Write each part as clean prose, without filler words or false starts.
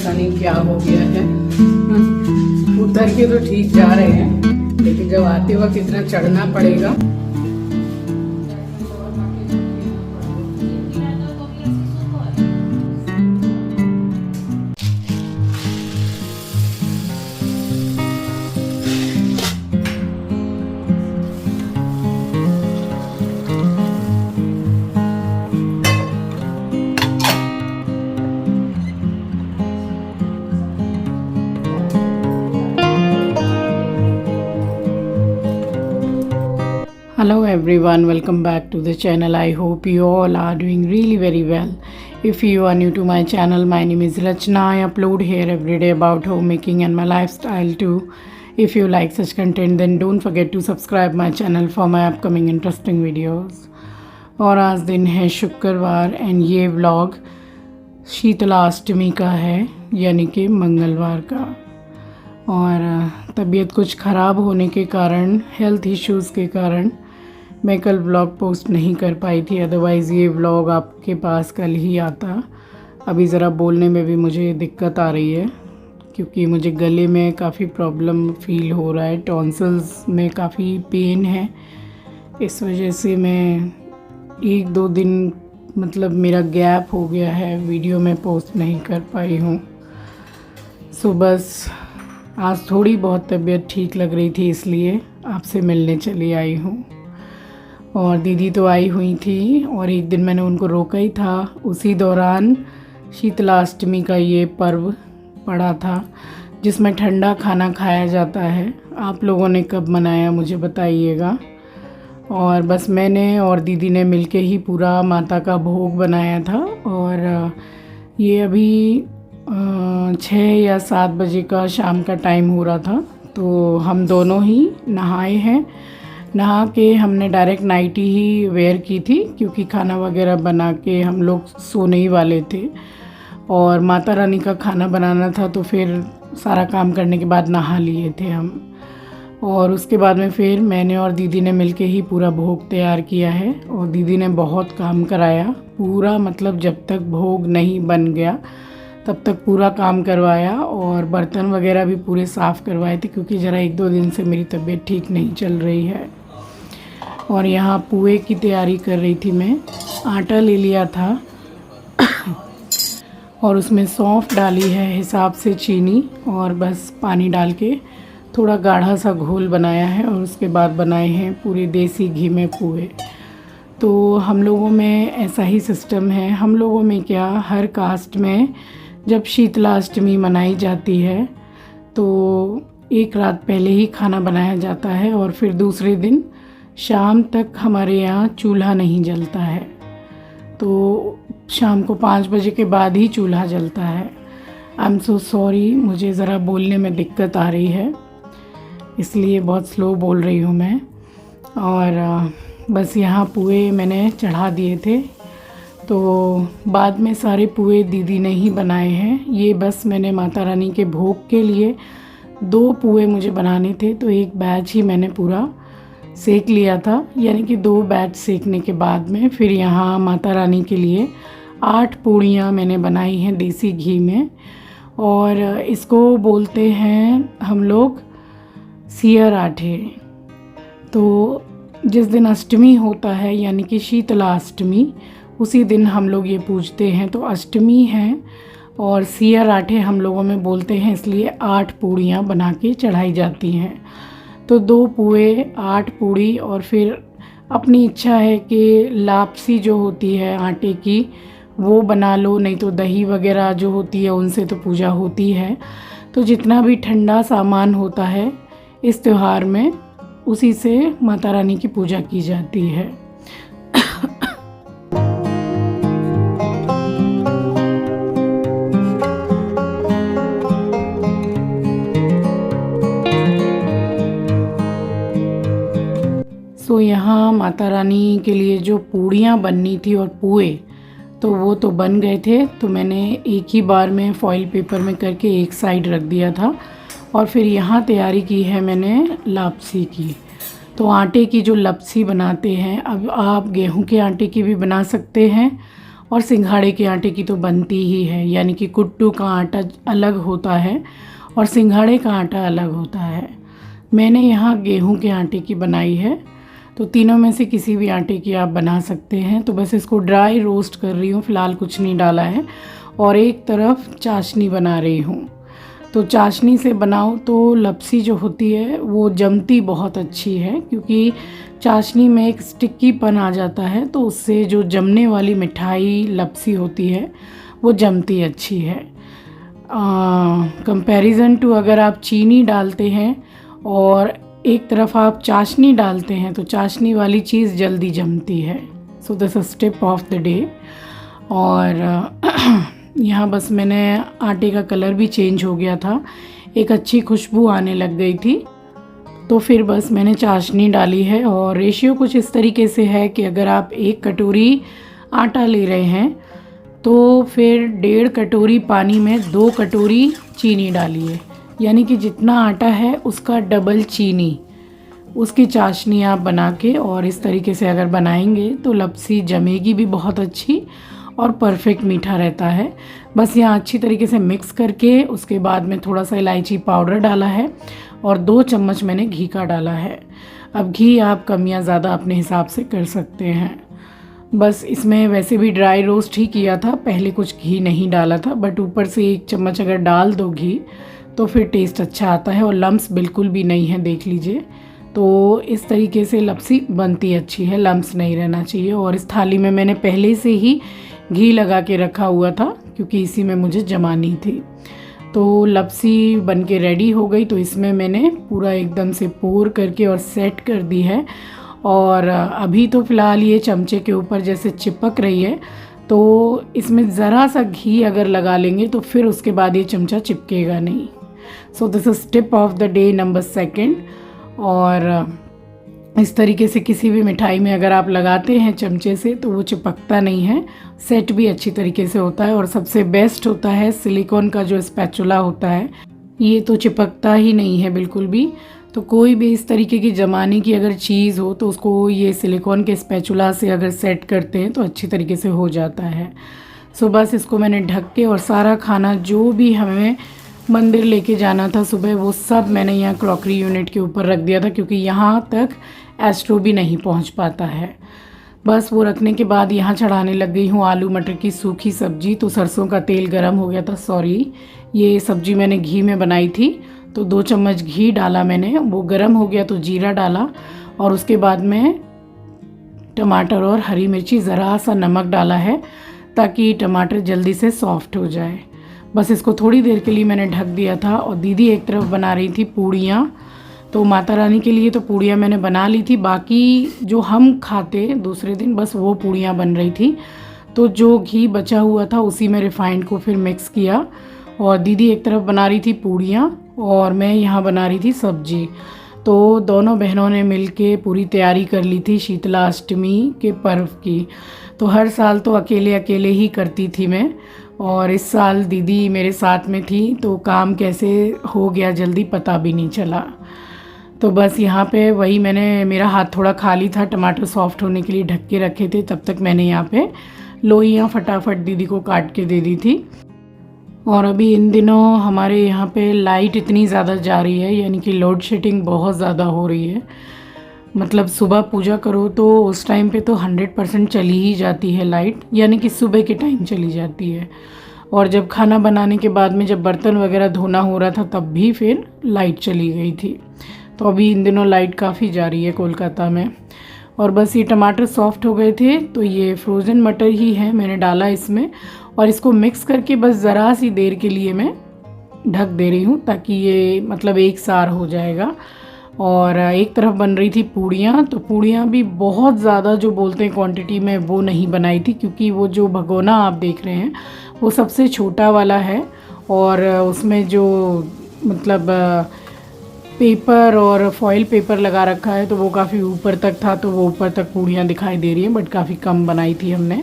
पता नहीं क्या हो गया है। उतर के तो ठीक जा रहे हैं, लेकिन जब आते वक्त इतना चढ़ना पड़ेगा। Hello everyone, welcome back to the channel. I hope you all are doing really very well. If you are new to my channel, my name is Rachna. I upload here every day about homemaking and my lifestyle too. If you like such content, then don't forget to subscribe my channel for my upcoming interesting videos. और आज दिन है शुक्रवार and ये vlog Sheetalashtami का है, यानी कि मंगलवार का। और तबीयत कुछ ख़राब होने के कारण, हेल्थ इश्यूज़ के कारण मैं कल व्लॉग पोस्ट नहीं कर पाई थी। अदरवाइज़ ये व्लॉग आपके पास कल ही आता। अभी ज़रा बोलने में भी मुझे दिक्कत आ रही है, क्योंकि मुझे गले में काफ़ी प्रॉब्लम फ़ील हो रहा है, टॉन्सिल्स में काफ़ी पेन है। इस वजह से मैं 1-2 दिन मतलब मेरा गैप हो गया है, वीडियो में पोस्ट नहीं कर पाई हूँ। सो बस आज थोड़ी बहुत तबीयत ठीक लग रही थी, इसलिए आपसे मिलने चली आई हूँ। और दीदी तो आई हुई थी और एक दिन मैंने उनको रोका ही था। उसी दौरान शीतलाष्टमी का ये पर्व पड़ा था, जिसमें ठंडा खाना खाया जाता है। आप लोगों ने कब मनाया मुझे बताइएगा। और बस मैंने और दीदी ने मिलके ही पूरा माता का भोग बनाया था। और ये अभी 6 या 7 बजे का शाम का टाइम हो रहा था, तो हम दोनों ही नहाए हैं। नहा के हमने डायरेक्ट नाइटी ही वेयर की थी, क्योंकि खाना वगैरह बना के हम लोग सोने ही वाले थे और माता रानी का खाना बनाना था, तो फिर सारा काम करने के बाद नहा लिए थे हम। और उसके बाद में फिर मैंने और दीदी ने मिलके ही पूरा भोग तैयार किया है। और दीदी ने बहुत काम कराया पूरा, मतलब जब तक भोग नहीं बन गया तब तक पूरा काम करवाया। और बर्तन वगैरह भी पूरे साफ़ करवाए थे, क्योंकि ज़रा 1-2 दिन से मेरी तबीयत ठीक नहीं चल रही है। और यहाँ पुए की तैयारी कर रही थी मैं। आटा ले लिया था और उसमें सौंफ डाली है, हिसाब से चीनी, और बस पानी डाल के थोड़ा गाढ़ा सा घोल बनाया है। और उसके बाद बनाए हैं पूरे देसी घी में पुए। तो हम लोगों में ऐसा ही सिस्टम है। हम लोगों में क्या, हर कास्ट में जब शीतलाष्टमी मनाई जाती है तो एक रात पहले ही खाना बनाया जाता है, और फिर दूसरे दिन शाम तक हमारे यहाँ चूल्हा नहीं जलता है। तो शाम को 5 बजे के बाद ही चूल्हा जलता है। आई एम सो सॉरी, मुझे ज़रा बोलने में दिक्कत आ रही है, इसलिए बहुत स्लो बोल रही हूँ मैं। और बस यहाँ पुए मैंने चढ़ा दिए थे, तो बाद में सारे पुए दीदी ने ही बनाए हैं। ये बस मैंने माता रानी के भोग के लिए 2 पुए मुझे बनाने थे, तो एक बैच ही मैंने पूरा सेक लिया था। यानी कि 2 बैच सेकने के बाद में फिर यहाँ माता रानी के लिए 8 पूड़ियाँ मैंने बनाई हैं देसी घी में। और इसको बोलते हैं हम लोग सियर आठे। तो जिस दिन अष्टमी होता है, यानी कि शीतलाष्टमी, उसी दिन हम लोग ये पूजते हैं। तो अष्टमी है और सियर आठे हम लोगों में बोलते हैं, इसलिए 8 पूड़ियाँ बना के चढ़ाई जाती हैं। तो 2 पुए, 8 पूड़ी, और फिर अपनी इच्छा है कि लापसी जो होती है आटे की वो बना लो, नहीं तो दही वगैरह जो होती है उनसे तो पूजा होती है। तो जितना भी ठंडा सामान होता है इस त्यौहार में, उसी से माता रानी की पूजा की जाती है। तो यहाँ माता रानी के लिए जो पूड़ियाँ बननी थी और पुए, तो वो तो बन गए थे। तो मैंने एक ही बार में फॉइल पेपर में करके एक साइड रख दिया था। और फिर यहाँ तैयारी की है मैंने लापसी की। तो आटे की जो लपसी बनाते हैं, अब आप गेहूं के आटे की भी बना सकते हैं और सिंघाड़े के आटे की तो बनती ही है, यानी कि कुट्टू का आटा अलग होता है और सिंघाड़े का आटा अलग होता है। मैंने यहाँ गेहूं के आटे की बनाई है, तो तीनों में से किसी भी आटे की आप बना सकते हैं। तो बस इसको ड्राई रोस्ट कर रही हूँ, फ़िलहाल कुछ नहीं डाला है। और एक तरफ चाशनी बना रही हूँ। तो चाशनी से बनाओ तो लपसी जो होती है वो जमती बहुत अच्छी है, क्योंकि चाशनी में एक स्टिक्कीपन आ जाता है, तो उससे जो जमने वाली मिठाई लपसी होती है वो जमती अच्छी है। कंपैरिजन टू अगर आप चीनी डालते हैं और एक तरफ आप चाशनी डालते हैं तो चाशनी वाली चीज़ जल्दी जमती है। So this is tip of the day. और यहाँ बस मैंने आटे का कलर भी चेंज हो गया था, एक अच्छी खुशबू आने लग गई थी, तो फिर बस मैंने चाशनी डाली है। और रेशियो कुछ इस तरीके से है कि अगर आप 1 कटोरी आटा ले रहे हैं तो फिर 1.5 कटोरी पानी में 2 कटोरी चीनी डालिए, यानी कि जितना आटा है उसका डबल चीनी, उसकी चाशनी आप बना के और इस तरीके से अगर बनाएंगे तो लपसी जमेगी भी बहुत अच्छी और परफेक्ट मीठा रहता है। बस यहाँ अच्छी तरीके से मिक्स करके उसके बाद में थोड़ा सा इलायची पाउडर डाला है और 2 चम्मच मैंने घी का डाला है। अब घी आप कम या ज़्यादा अपने हिसाब से कर सकते हैं। बस इसमें वैसे भी ड्राई रोस्ट ही किया था, पहले कुछ घी नहीं डाला था, बट ऊपर से 1 चम्मच अगर डाल दो घी तो फिर टेस्ट अच्छा आता है और लम्स बिल्कुल भी नहीं है, देख लीजिए। तो इस तरीके से लपसी बनती अच्छी है, लम्स नहीं रहना चाहिए। और इस थाली में मैंने पहले से ही घी लगा के रखा हुआ था, क्योंकि इसी में मुझे जमानी थी। तो लपसी बन के रेडी हो गई, तो इसमें मैंने पूरा एकदम से पोर करके और सेट कर दी है। और अभी तो फ़िलहाल ये चमचे के ऊपर जैसे चिपक रही है, तो इसमें ज़रा सा घी अगर लगा लेंगे तो फिर उसके बाद ये चमचा चिपकेगा नहीं। So this is tip of the day number 2। और इस तरीके से किसी भी मिठाई में अगर आप लगाते हैं चमचे से तो वो चिपकता नहीं है, सेट भी अच्छी तरीके से होता है। और सबसे बेस्ट होता है सिलिकॉन का जो स्पैचुला होता है, ये तो चिपकता ही नहीं है बिल्कुल भी। तो कोई भी इस तरीके की जमाने की अगर चीज़ हो तो उसको ये सिलिकॉन के स्पैचुला से अगर सेट करते हैं तो अच्छी तरीके से हो जाता है। सो बस इसको मैंने ढक के और सारा खाना जो भी हमें मंदिर लेके जाना था सुबह, वो सब मैंने यहाँ क्रॉकरी यूनिट के ऊपर रख दिया था, क्योंकि यहाँ तक एस्ट्रो भी नहीं पहुँच पाता है। बस वो रखने के बाद यहाँ चढ़ाने लग गई हूँ आलू मटर की सूखी सब्जी। तो सरसों का तेल गरम हो गया था, सॉरी, ये सब्जी मैंने घी में बनाई थी, तो 2 चम्मच घी डाला मैंने, वो गरम हो गया तो जीरा डाला और उसके बाद में टमाटर और हरी मिर्ची, ज़रा सा नमक डाला है ताकि टमाटर जल्दी से सॉफ्ट हो जाए। बस इसको थोड़ी देर के लिए मैंने ढक दिया था। और दीदी एक तरफ बना रही थी पूड़ियाँ, तो माता रानी के लिए तो पूड़ियाँ मैंने बना ली थी, बाकी जो हम खाते दूसरे दिन बस वो पूड़ियाँ बन रही थी। तो जो घी बचा हुआ था उसी में रिफाइंड को फिर मिक्स किया। और दीदी एक तरफ बना रही थी पूड़ियाँ और मैं यहाँ बना रही थी सब्जी। तो दोनों बहनों ने मिलके पूरी तैयारी कर ली थी शीतला अष्टमी के पर्व की। तो हर साल तो अकेले अकेले ही करती थी मैं, और इस साल दीदी मेरे साथ में थी, तो काम कैसे हो गया जल्दी पता भी नहीं चला। तो बस यहाँ पे वही मैंने, मेरा हाथ थोड़ा खाली था, टमाटर सॉफ्ट होने के लिए ढक के रखे थे, तब तक मैंने यहाँ पे लोइयाँ फटाफट दीदी को काट के दे दी थी। और अभी इन दिनों हमारे यहाँ पे लाइट इतनी ज़्यादा जा रही है, यानी कि लोड शेडिंग बहुत ज़्यादा हो रही है। मतलब सुबह पूजा करो तो उस टाइम पे तो 100% चली ही जाती है लाइट, यानी कि सुबह के टाइम चली जाती है। और जब खाना बनाने के बाद में जब बर्तन वगैरह धोना हो रहा था तब भी फिर लाइट चली गई थी। तो अभी इन दिनों लाइट काफ़ी जा रही है कोलकाता में। और बस ये टमाटर सॉफ्ट हो गए थे, तो ये फ्रोज़न मटर ही है, मैंने डाला इसमें और इसको मिक्स करके बस ज़रा सी देर के लिए मैं ढक दे रही हूँ, ताकि ये मतलब एक सार हो जाएगा। और एक तरफ बन रही थी पूड़ियाँ, तो पूड़ियाँ भी बहुत ज़्यादा जो बोलते हैं क्वांटिटी में वो नहीं बनाई थी, क्योंकि वो जो भगोना आप देख रहे हैं वो सबसे छोटा वाला है और उसमें जो मतलब पेपर और फॉइल पेपर लगा रखा है तो वो काफ़ी ऊपर तक था, तो वो ऊपर तक पूड़ियाँ दिखाई दे रही हैं, बट काफ़ी कम बनाई थी हमने।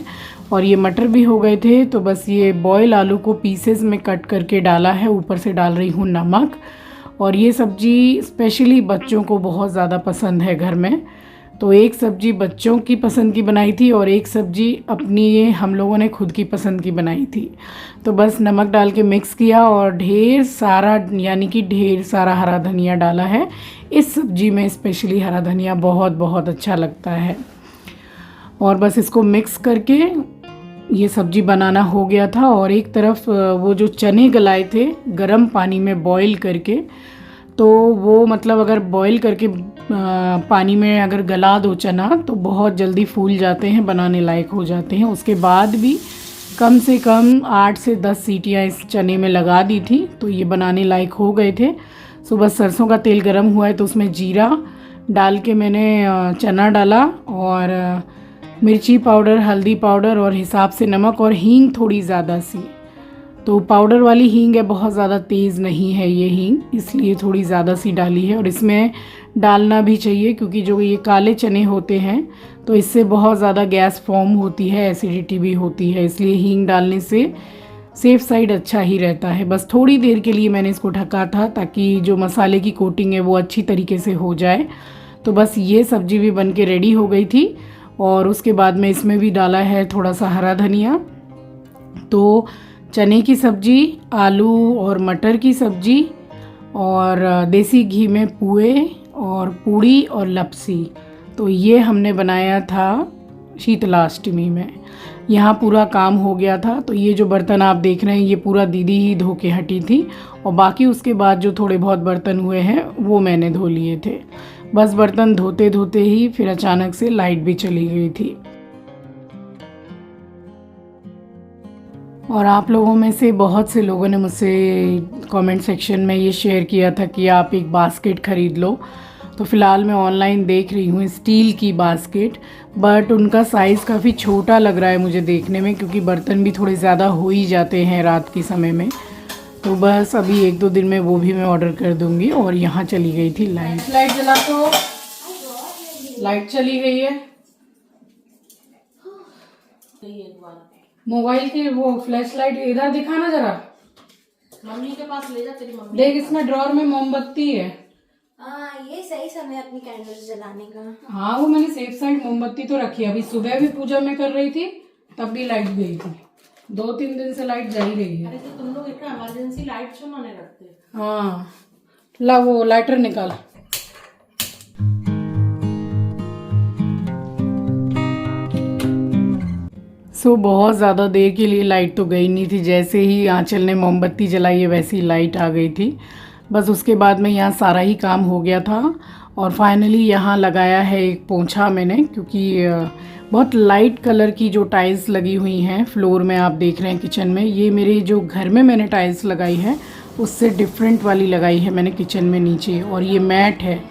और ये मटर भी हो गए थे, तो बस ये बॉयल आलू को पीसेस में कट करके डाला है, ऊपर से डाल रही हूँ नमक। और ये सब्ज़ी स्पेशली बच्चों को बहुत ज़्यादा पसंद है घर में, तो एक सब्ज़ी बच्चों की पसंद की बनाई थी और एक सब्ज़ी अपनी हम लोगों ने खुद की पसंद की बनाई थी। तो बस नमक डाल के मिक्स किया और ढेर सारा, यानी कि ढेर सारा हरा धनिया डाला है। इस सब्ज़ी में स्पेशली हरा धनिया बहुत बहुत अच्छा लगता है। और बस इसको मिक्स करके ये सब्ज़ी बनाना हो गया था। और एक तरफ वो जो चने गलाए थे गर्म पानी में बॉईल करके, तो वो मतलब अगर बॉईल करके पानी में अगर गला दो चना तो बहुत जल्दी फूल जाते हैं, बनाने लायक हो जाते हैं। उसके बाद भी कम से कम 8 से 10 सीटियाँ इस चने में लगा दी थी तो ये बनाने लायक हो गए थे। सो बस सरसों का तेल गरम हुआ है तो उसमें जीरा डाल के मैंने चना डाला और मिर्ची पाउडर, हल्दी पाउडर और हिसाब से नमक और हींग थोड़ी ज़्यादा सी। तो पाउडर वाली हींग है, बहुत ज़्यादा तेज़ नहीं है ये हींग, इसलिए थोड़ी ज़्यादा सी डाली है। और इसमें डालना भी चाहिए क्योंकि जो ये काले चने होते हैं तो इससे बहुत ज़्यादा गैस फॉर्म होती है, एसिडिटी भी होती है, इसलिए हींग डालने से सेफ साइड अच्छा ही रहता है। बस थोड़ी देर के लिए मैंने इसको ढका था ताकि जो मसाले की कोटिंग है वो अच्छी तरीके से हो जाए। तो बस ये सब्ज़ी भी बन के रेडी हो गई थी। और उसके बाद में इसमें भी डाला है थोड़ा सा हरा धनिया। तो चने की सब्ज़ी, आलू और मटर की सब्ज़ी और देसी घी में पुए और पूड़ी और लपसी, तो ये हमने बनाया था शीतलाष्टमी में। यहाँ पूरा काम हो गया था। तो ये जो बर्तन आप देख रहे हैं ये पूरा दीदी ही धो के हटी थी और बाकी उसके बाद जो थोड़े बहुत बर्तन हुए हैं वो मैंने धो लिए थे। बस बर्तन धोते धोते ही फिर अचानक से लाइट भी चली गई थी। और आप लोगों में से बहुत से लोगों ने मुझसे कमेंट सेक्शन में ये शेयर किया था कि आप एक बास्केट ख़रीद लो। तो फ़िलहाल मैं ऑनलाइन देख रही हूँ स्टील की बास्केट, बट उनका साइज़ काफ़ी छोटा लग रहा है मुझे देखने में, क्योंकि बर्तन भी थोड़े ज़्यादा हो ही जाते हैं रात के समय में। तो बस अभी 1-2 दिन में वो भी मैं ऑर्डर कर दूँगी। और यहाँ चली गई थी लाइट। लाइट जला तो लाइट चली गई है। मोबाइल की वो फ्लैश लाइट इधर दिखाना जरा, मम्मी के पास ले जा, तेरी मम्मी। देख इसमें ड्रॉर में मोमबत्ती है। ये सही समय अपनी कैंडल्स जलाने का। हाँ, वो मैंने सेफ साइड मोमबत्ती तो रखी है। अभी सुबह भी पूजा में कर रही थी तब भी लाइट गई थी। 2-3 दिन से लाइट जा ही रही है। अरे तो तुम लोग इतना इमरजेंसी लाइट क्यों नहीं रखते? हाँ, ला वो लाइटर निकाल। बहुत ज़्यादा देर के लिए लाइट तो गई नहीं थी। जैसे ही आंचल ने मोमबत्ती जलाई है वैसे ही लाइट आ गई थी। बस उसके बाद में यहाँ सारा ही काम हो गया था। और फाइनली यहाँ लगाया है एक पोंछा मैंने, क्योंकि बहुत लाइट कलर की जो टाइल्स लगी हुई हैं फ्लोर में, आप देख रहे हैं किचन में, ये मेरे जो घर में मैंने टाइल्स लगाई है उससे डिफरेंट वाली लगाई है मैंने किचन में नीचे। और ये मैट है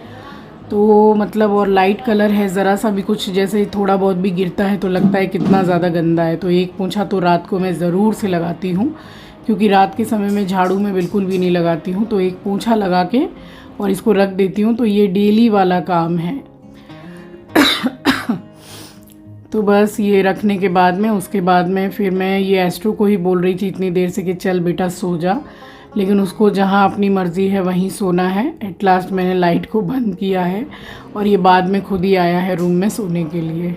तो मतलब, और लाइट कलर है, ज़रा सा भी कुछ जैसे थोड़ा बहुत भी गिरता है तो लगता है कितना ज़्यादा गंदा है। तो एक पोंछा तो रात को मैं ज़रूर से लगाती हूँ, क्योंकि रात के समय में झाड़ू में बिल्कुल भी नहीं लगाती हूँ। तो एक पोंछा लगा के और इसको रख देती हूँ। तो ये डेली वाला काम है। तो बस ये रखने के बाद में, उसके बाद में फिर मैं ये एस्ट्रो को ही बोल रही थी इतनी देर से कि चल बेटा सो जा, लेकिन उसको जहाँ अपनी मर्ज़ी है वहीं सोना है। एट लास्ट मैंने लाइट को बंद किया है और ये बाद में खुद ही आया है रूम में सोने के लिए।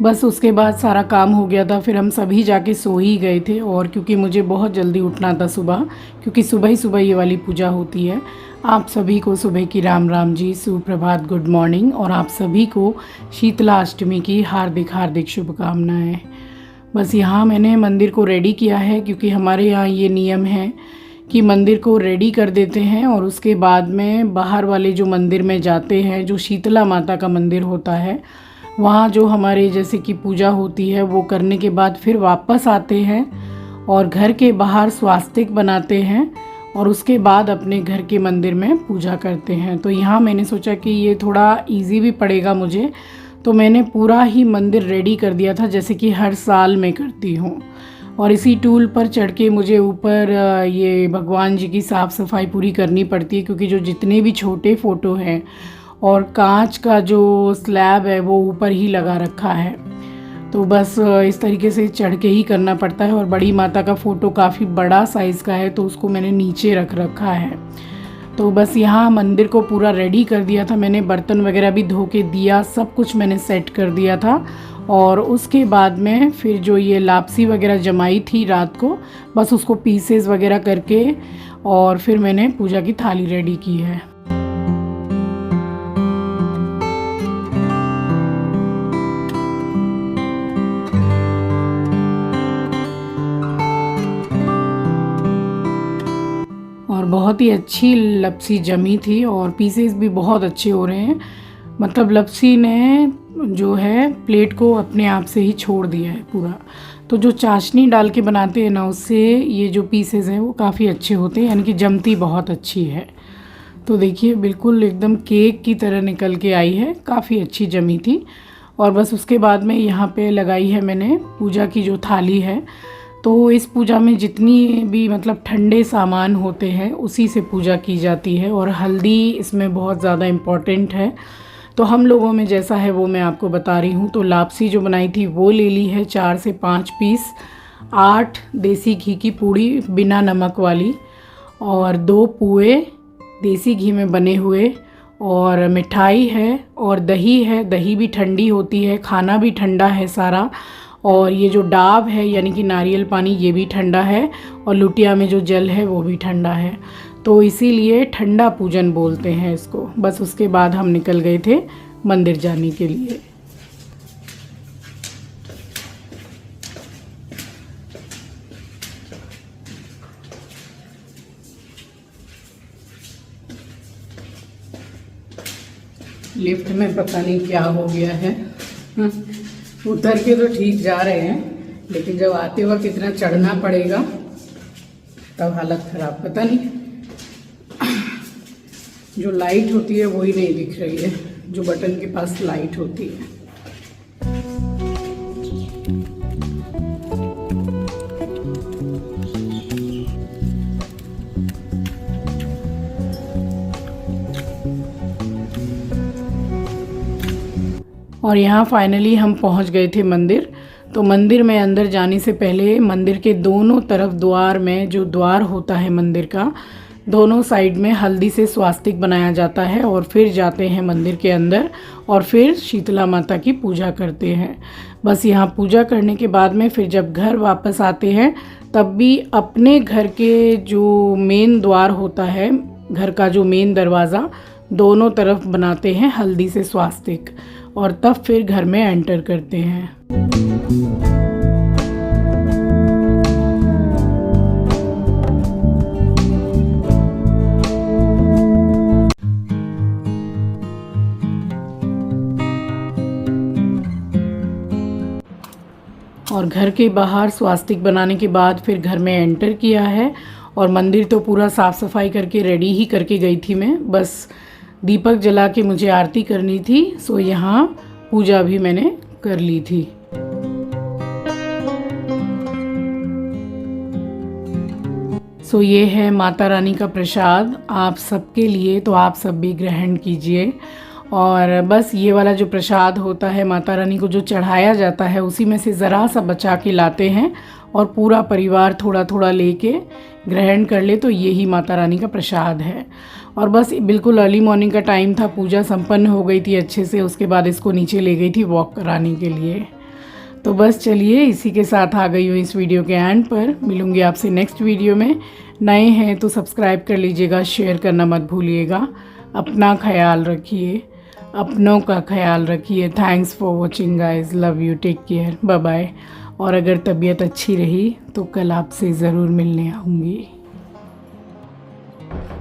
बस उसके बाद सारा काम हो गया था, फिर हम सभी जाके सो ही गए थे। और क्योंकि मुझे बहुत जल्दी उठना था सुबह, क्योंकि सुबह ही सुबह ये वाली पूजा होती है। आप सभी को सुबह की राम राम जी, सुप्रभात, गुड मॉर्निंग। और आप सभी को शीतला अष्टमी की हार्दिक हार्दिक शुभकामनाएं। बस यहाँ मैंने मंदिर को रेडी किया है, क्योंकि हमारे यहाँ ये नियम है कि मंदिर को रेडी कर देते हैं और उसके बाद में बाहर वाले जो मंदिर में जाते हैं, जो शीतला माता का मंदिर होता है, वहाँ जो हमारे जैसे कि पूजा होती है वो करने के बाद फिर वापस आते हैं और घर के बाहर स्वास्तिक बनाते हैं और उसके बाद अपने घर के मंदिर में पूजा करते हैं। तो यहाँ मैंने सोचा कि ये थोड़ा इजी भी पड़ेगा मुझे, तो मैंने पूरा ही मंदिर रेडी कर दिया था जैसे कि हर साल मैं करती हूँ। और इसी टूल पर चढ़ के मुझे ऊपर ये भगवान जी की साफ़ सफाई पूरी करनी पड़ती है, क्योंकि जो जितने भी छोटे फ़ोटो हैं और कांच का जो स्लैब है वो ऊपर ही लगा रखा है। तो बस इस तरीके से चढ़ के ही करना पड़ता है। और बड़ी माता का फ़ोटो काफ़ी बड़ा साइज़ का है, तो उसको मैंने नीचे रख रखा है। तो बस यहाँ मंदिर को पूरा रेडी कर दिया था मैंने, बर्तन वगैरह भी धो के दिया, सब कुछ मैंने सेट कर दिया था। और उसके बाद में फिर जो ये लापसी वगैरह जमाई थी रात को, बस उसको पीसेस वगैरह करके और फिर मैंने पूजा की थाली रेडी की है। और बहुत ही अच्छी लपसी जमी थी और पीसेस भी बहुत अच्छे हो रहे हैं। मतलब लपसी ने जो है प्लेट को अपने आप से ही छोड़ दिया है पूरा। तो जो चाशनी डाल के बनाते हैं ना, उससे ये जो पीसेस हैं वो काफ़ी अच्छे होते हैं, यानी कि जमती बहुत अच्छी है। तो देखिए बिल्कुल एकदम केक की तरह निकल के आई है, काफ़ी अच्छी जमी थी। और बस उसके बाद में यहाँ पे लगाई है मैंने पूजा की जो थाली है। तो इस पूजा में जितनी भी मतलब ठंडे सामान होते हैं उसी से पूजा की जाती है। और हल्दी इसमें बहुत ज़्यादा इम्पॉर्टेंट है। तो हम लोगों में जैसा है वो मैं आपको बता रही हूँ। तो लापसी जो बनाई थी वो ले ली है 4 से 5 पीस, 8 देसी घी की पूड़ी बिना नमक वाली, और 2 पुए देसी घी में बने हुए, और मिठाई है और दही है। दही भी ठंडी होती है, खाना भी ठंडा है सारा। और ये जो डाब है यानी कि नारियल पानी, ये भी ठंडा है। और लुटिया में जो जल है वो भी ठंडा है। तो इसीलिए ठंडा पूजन बोलते हैं इसको। बस उसके बाद हम निकल गए थे मंदिर जाने के लिए। लिफ्ट में पता नहीं क्या हो गया है। उतर के तो ठीक जा रहे हैं, लेकिन जब आते वक्त इतना चढ़ना पड़ेगा तब हालत खराब। पता नहीं, जो लाइट होती है वही नहीं दिख रही है, जो बटन के पास लाइट होती है। और यहाँ फाइनली हम पहुँच गए थे मंदिर। तो मंदिर में अंदर जाने से पहले मंदिर के दोनों तरफ द्वार में, जो द्वार होता है मंदिर का, दोनों साइड में हल्दी से स्वास्तिक बनाया जाता है। और फिर जाते हैं मंदिर के अंदर और फिर शीतला माता की पूजा करते हैं। बस यहाँ पूजा करने के बाद में फिर जब घर वापस आते हैं तब भी अपने घर के जो मेन द्वार होता है, घर का जो मेन दरवाज़ा, दोनों तरफ बनाते हैं हल्दी से स्वास्तिक, और तब फिर घर में एंटर करते हैं। और घर के बाहर स्वास्तिक बनाने के बाद फिर घर में एंटर किया है। और मंदिर तो पूरा साफ़ सफाई करके रेडी ही करके गई थी मैं। बस दीपक जला के मुझे आरती करनी थी, सो यहाँ पूजा भी मैंने कर ली थी। सो ये है माता रानी का प्रसाद आप सबके लिए, तो आप सब भी ग्रहण कीजिए। और बस ये वाला जो प्रसाद होता है माता रानी को जो चढ़ाया जाता है, उसी में से ज़रा सा बचा के लाते हैं और पूरा परिवार थोड़ा थोड़ा लेके ग्रहण कर ले, तो ये ही माता रानी का प्रसाद है। और बस बिल्कुल अर्ली मॉर्निंग का टाइम था, पूजा संपन्न हो गई थी अच्छे से। उसके बाद इसको नीचे ले गई थी वॉक कराने के लिए। तो बस चलिए, इसी के साथ आ गई हूँ इस वीडियो के एंड पर। मिलूँगी आपसे नेक्स्ट वीडियो में। नए हैं तो सब्सक्राइब कर लीजिएगा, शेयर करना मत भूलिएगा। अपना ख्याल रखिए, अपनों का ख्याल रखिए। Thanks for watching guys, love you, take care, bye bye. और अगर तबीयत अच्छी रही तो कल आपसे ज़रूर मिलने आऊँगी।